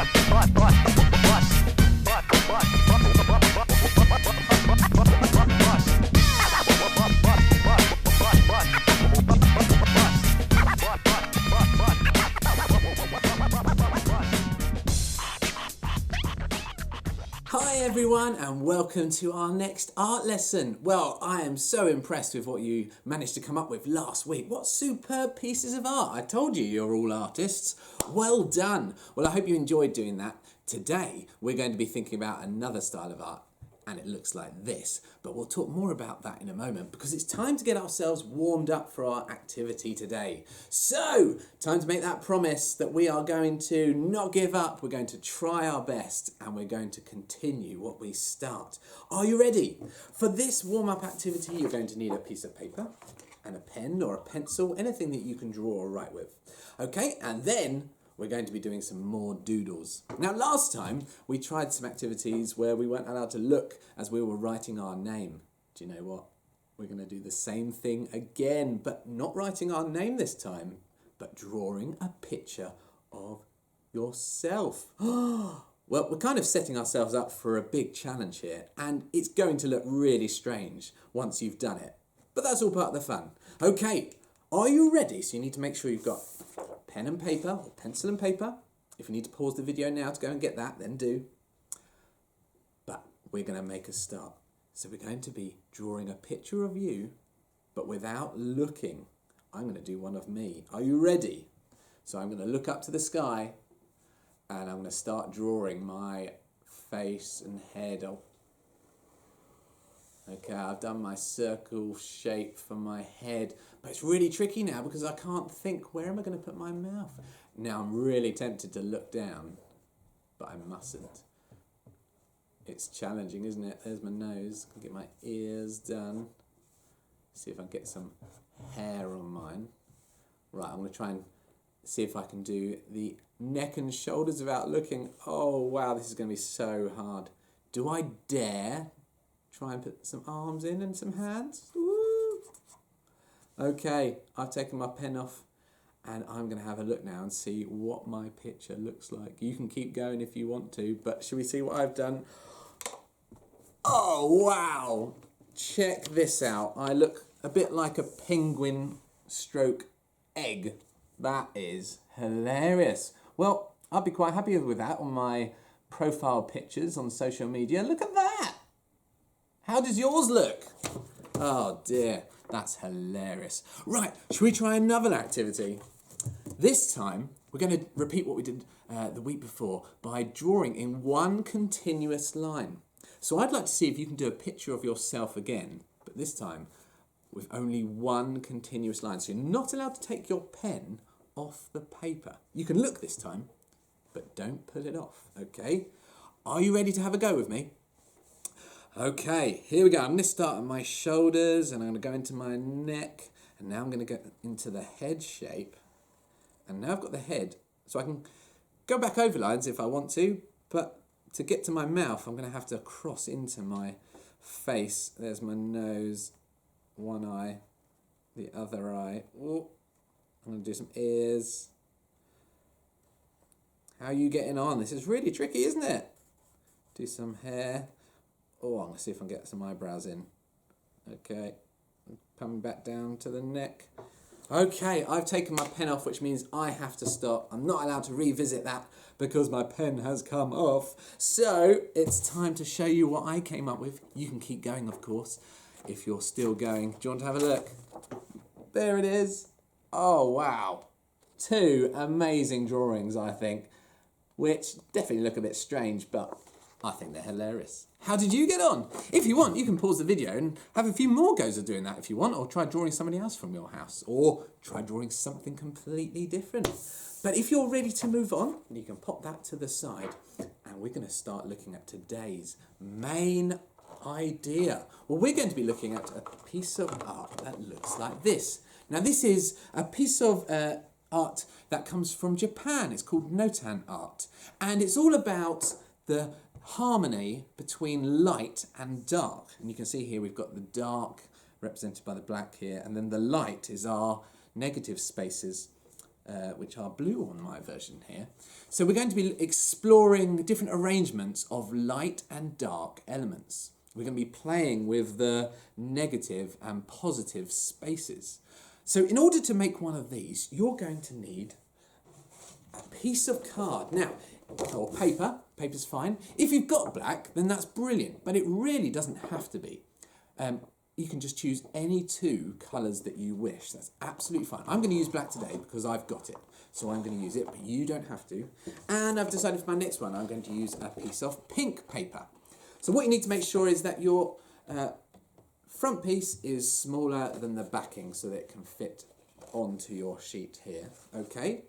Hi everyone and welcome to our next art lesson. Well, I am so impressed with what you managed to come up with last week. What superb pieces of art. I told you you're all artists. Well done. Well, I hope you enjoyed doing that. Today we're going to be thinking about another style of art and it looks like this. But we'll talk more about that in a moment because it's time to get ourselves warmed up for our activity today. So, time to make that promise that we are going to not give up. We're going to try our best and we're going to continue what we start. Are you ready? For this warm-up activity, you're going to need a piece of paper and a pen or a pencil, anything that you can draw or write with. Okay, and then we're going to be doing some more doodles. Now, last time we tried some activities where we weren't allowed to look as we were writing our name. Do you know what? We're going to do the same thing again, but not writing our name this time, but drawing a picture of yourself. Well, we're kind of setting ourselves up for a big challenge here, and it's going to look really strange once you've done it. But that's all part of the fun. Okay, are you ready? So you need to make sure you've got pen and paper, or pencil and paper. If you need to pause the video now to go and get that, then do. But we're going to make a start. So we're going to be drawing a picture of you, but without looking. I'm going to do one of me. Are you ready? So I'm going to look up to the sky, and I'm going to start drawing my face and head. Okay, I've done my circle shape for my head, but it's really tricky now because I can't think, where am I going to put my mouth? Now I'm really tempted to look down, but I mustn't. It's challenging, isn't it? There's my nose. I can get my ears done. See if I can get some hair on mine. Right, I'm going to try and see if I can do the neck and shoulders without looking. Oh, wow, this is going to be so hard. Do I dare try and put some arms in and some hands? Woo. Okay, I've taken my pen off and I'm going to have a look now and see what my picture looks like. You can keep going if you want to, but shall we see what I've done? Oh, wow. Check this out. I look a bit like a penguin stroke egg. That is hilarious. Well, I'll be quite happy with that on my profile pictures on social media. Look at that. How does yours look? Oh dear, that's hilarious. Right, should we try another activity? This time, we're going to repeat what we did the week before by drawing in one continuous line. So I'd like to see if you can do a picture of yourself again, but this time with only one continuous line. So you're not allowed to take your pen off the paper. You can look this time, but don't pull it off, okay? Are you ready to have a go with me? Okay, here we go. I'm going to start at my shoulders and I'm going to go into my neck and now I'm going to go into the head shape. And now I've got the head, so I can go back over lines if I want to, but to get to my mouth, I'm going to have to cross into my face. There's my nose, one eye, the other eye. Ooh, I'm going to do some ears. How are you getting on? This is really tricky, isn't it? Do some hair. Oh, I'm going to see if I can get some eyebrows in. Okay, coming back down to the neck. Okay, I've taken my pen off, which means I have to stop. I'm not allowed to revisit that because my pen has come off. So it's time to show you what I came up with. You can keep going, of course, if you're still going. Do you want to have a look? There it is. Oh, wow. Two amazing drawings, I think, which definitely look a bit strange, but I think they're hilarious. How did you get on? If you want, you can pause the video and have a few more goes of doing that if you want, or try drawing somebody else from your house, or try drawing something completely different. But if you're ready to move on, you can pop that to the side, and we're going to start looking at today's main idea. Well, we're going to be looking at a piece of art that looks like this. Now, this is a piece of art that comes from Japan. It's called Notan art, and it's all about the harmony between light and dark. And you can see here we've got the dark represented by the black here, and then the light is our negative spaces which are blue on my version here. So we're going to be exploring different arrangements of light and dark elements. We're going to be playing with the negative and positive spaces. So in order to make one of these, you're going to need a piece of card. Now, or paper. Paper's fine. If you've got black, then that's brilliant, but it really doesn't have to be. You can just choose any two colours that you wish. That's absolutely fine. I'm going to use black today because I've got it. So I'm going to use it, but you don't have to. And I've decided for my next one, I'm going to use a piece of pink paper. So what you need to make sure is that your front piece is smaller than the backing so that it can fit onto your sheet here. Okay?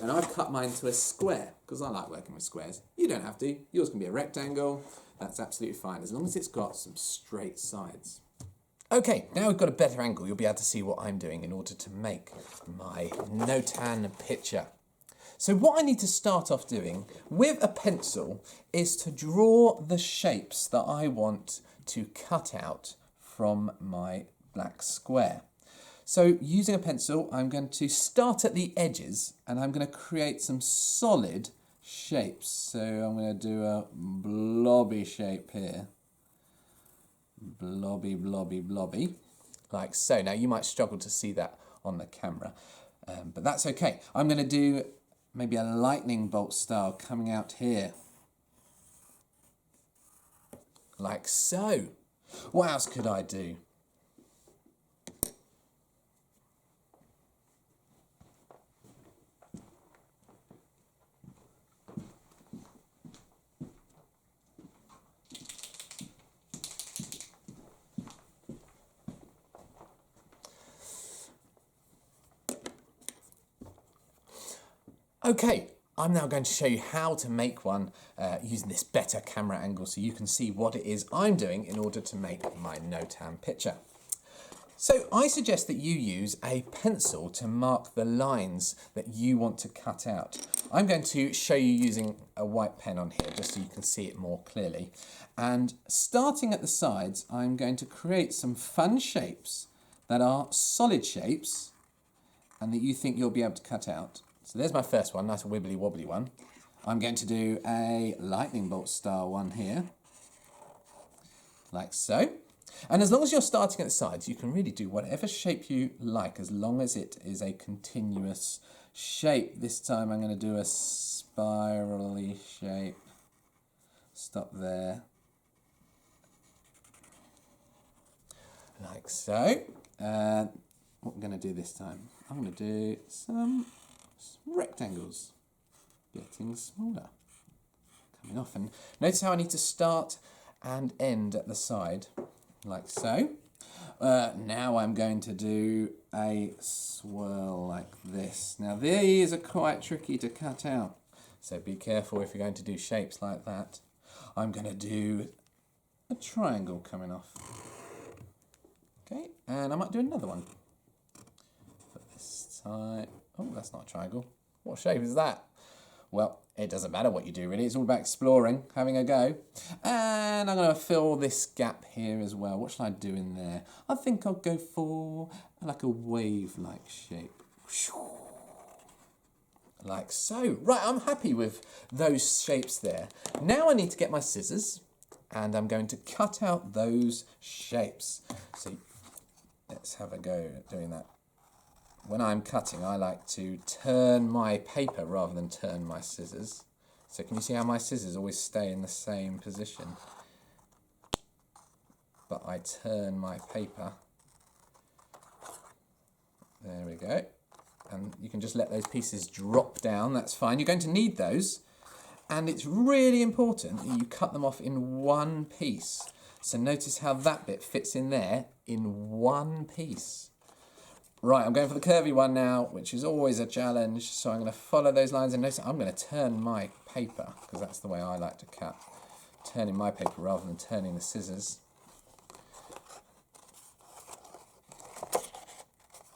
And I've cut mine to a square because I like working with squares. You don't have to. Yours can be a rectangle. That's absolutely fine as long as it's got some straight sides. Okay, now we've got a better angle. You'll be able to see what I'm doing in order to make my Notan picture. So what I need to start off doing with a pencil is to draw the shapes that I want to cut out from my black square. So using a pencil, I'm going to start at the edges and I'm going to create some solid shapes. So I'm going to do a blobby shape here. Blobby, blobby, blobby, like so. Now you might struggle to see that on the camera, but that's okay. I'm going to do maybe a lightning bolt style coming out here, like so. What else could I do? Okay, I'm now going to show you how to make one using this better camera angle so you can see what it is I'm doing in order to make my Notan picture. So I suggest that you use a pencil to mark the lines that you want to cut out. I'm going to show you using a white pen on here just so you can see it more clearly. And starting at the sides, I'm going to create some fun shapes that are solid shapes and that you think you'll be able to cut out. So there's my first one, nice wibbly wobbly one. I'm going to do a lightning bolt style one here, like so. And as long as you're starting at the sides, you can really do whatever shape you like as long as it is a continuous shape. This time I'm going to do a spirally shape. Stop there. Like so. And what I'm going to do this time, I'm going to do some rectangles, getting smaller, coming off. And notice how I need to start and end at the side, like so. Now I'm going to do a swirl like this. Now these are quite tricky to cut out, so be careful if you're going to do shapes like that. I'm going to do a triangle coming off. Okay, and I might do another one. But this time, oh, that's not a triangle. What shape is that? Well, it doesn't matter what you do really, it's all about exploring, having a go. And I'm going to fill this gap here as well. What shall I do in there? I think I'll go for like a wave-like shape. Like so. Right, I'm happy with those shapes there. Now I need to get my scissors and I'm going to cut out those shapes. So let's have a go at doing that. When I'm cutting, I like to turn my paper rather than turn my scissors. So can you see how my scissors always stay in the same position? But I turn my paper. There we go. And you can just let those pieces drop down, that's fine. You're going to need those. And it's really important that you cut them off in one piece. So notice how that bit fits in there in one piece. Right, I'm going for the curvy one now, which is always a challenge. So I'm going to follow those lines and notice I'm going to turn my paper, because that's the way I like to cut. Turning my paper rather than turning the scissors.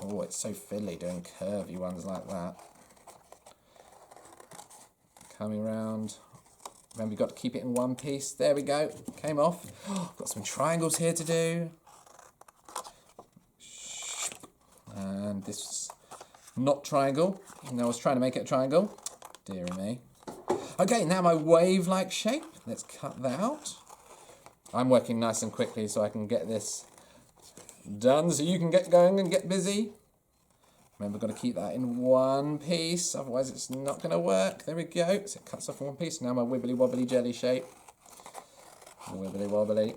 Oh, it's so fiddly doing curvy ones like that. Coming around. Remember, you've got to keep it in one piece. There we go. Came off. Got some triangles here to do. And this not triangle. And I was trying to make it a triangle. Dear me. Okay, now my wave-like shape. Let's cut that out. I'm working nice and quickly so I can get this done so you can get going and get busy. Remember, got to keep that in one piece, otherwise it's not going to work. There we go. So it cuts off in one piece. Now my wibbly-wobbly jelly shape. Wibbly-wobbly.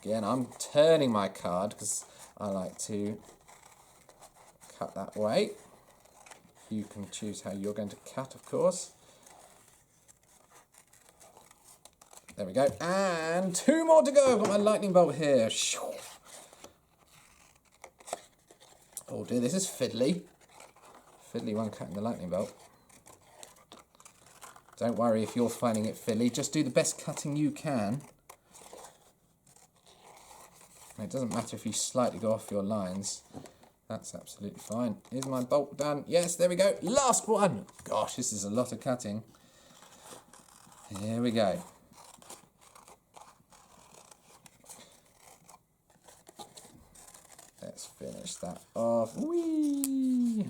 Again, I'm turning my card because I like to cut that way. You can choose how you're going to cut, of course. There we go. And 2 more to go. I've got my lightning bolt here. Oh dear, this is fiddly. Fiddly one cutting the lightning bolt. Don't worry if you're finding it fiddly. Just do the best cutting you can. And it doesn't matter if you slightly go off your lines. That's absolutely fine. Is my bolt done? Yes, there we go. Last one. Gosh, this is a lot of cutting. Here we go. Let's finish that off. Whee!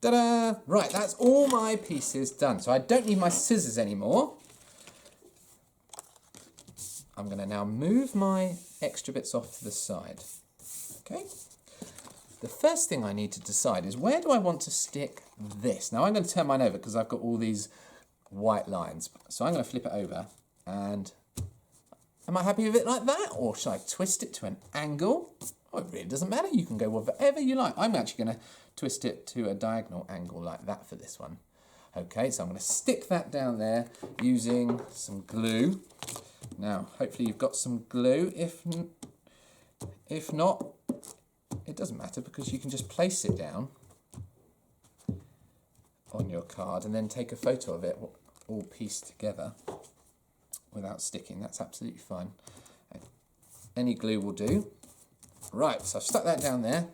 Ta-da! Right, that's all my pieces done. So I don't need my scissors anymore. I'm going to now move my extra bits off to the side. Okay. The first thing I need to decide is where do I want to stick this? Now I'm going to turn mine over because I've got all these white lines. So I'm going to flip it over and am I happy with it like that? Or should I twist it to an angle? Oh, it really doesn't matter. You can go whatever you like. I'm actually going to twist it to a diagonal angle like that for this one. Okay, so I'm going to stick that down there using some glue. Now, hopefully you've got some glue. If not, it doesn't matter because you can just place it down on your card and then take a photo of it all pieced together without sticking. That's absolutely fine. Any glue will do. Right, so I've stuck that down there.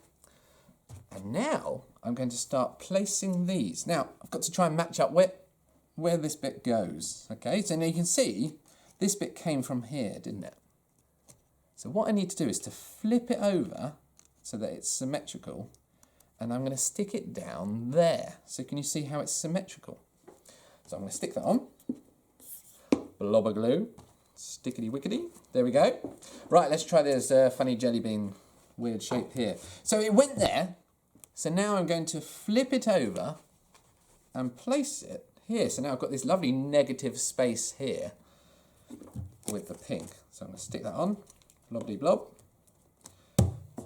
And now I'm going to start placing these. Now, I've got to try and match up where this bit goes. Okay, so now you can see this bit came from here, didn't it? So what I need to do is to flip it over so that it's symmetrical, and I'm going to stick it down there. So can you see how it's symmetrical? So I'm going to stick that on. Blob of glue. Stickity wickety. There we go. Right, let's try this funny jelly bean weird shape here. So it went there. So now I'm going to flip it over and place it here. So now I've got this lovely negative space here with the pink. So I'm going to stick that on. Blobby blob.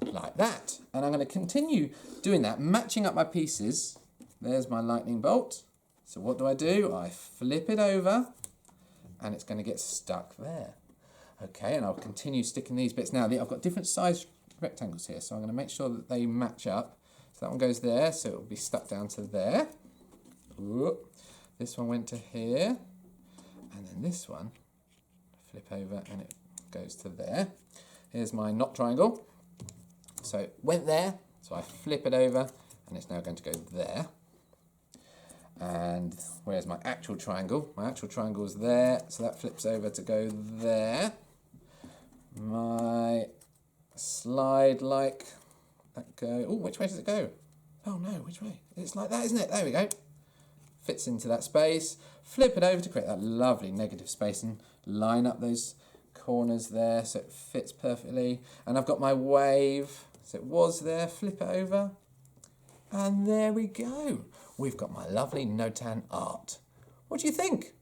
Like that. And I'm going to continue doing that, matching up my pieces. There's my lightning bolt. So what do? I flip it over and it's going to get stuck there. Okay, and I'll continue sticking these bits. Now, I've got different size rectangles here, so I'm going to make sure that they match up. So that one goes there, so it'll be stuck down to there. Ooh. This one went to here. And then this one, flip over and it goes to there. Here's my knot triangle. So it went there, so I flip it over and it's now going to go there. And where's my actual triangle? My actual triangle is there, so that flips over to go there. My slide like that go. Oh, which way does it go? Oh no, which way? It's like that, isn't it? There we go. Fits into that space. Flip it over to create that lovely negative space and line up those corners there so it fits perfectly. And I've got my wave, so it was there. Flip it over. And there we go. We've got my lovely Notan art. What do you think?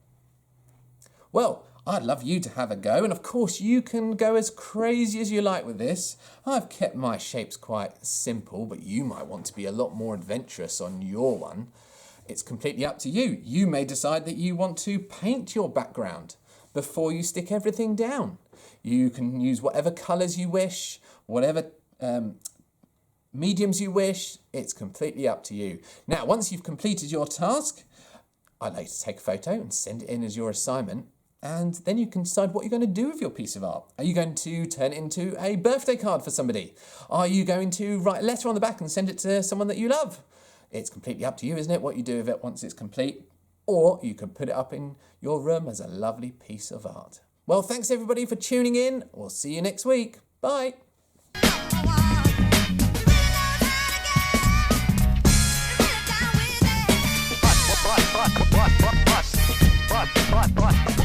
Well, I'd love you to have a go, and of course you can go as crazy as you like with this. I've kept my shapes quite simple, but you might want to be a lot more adventurous on your one. It's completely up to you. You may decide that you want to paint your background before you stick everything down. You can use whatever colours you wish, whatever mediums you wish. It's completely up to you. Now, once you've completed your task, I'd like to take a photo and send it in as your assignment, and then you can decide what you're going to do with your piece of art. Are you going to turn it into a birthday card for somebody? Are you going to write a letter on the back and send it to someone that you love? It's completely up to you, isn't it, what you do with it once it's complete? Or you can put it up in your room as a lovely piece of art. Well, thanks everybody for tuning in. We'll see you next week. Bye. Bye.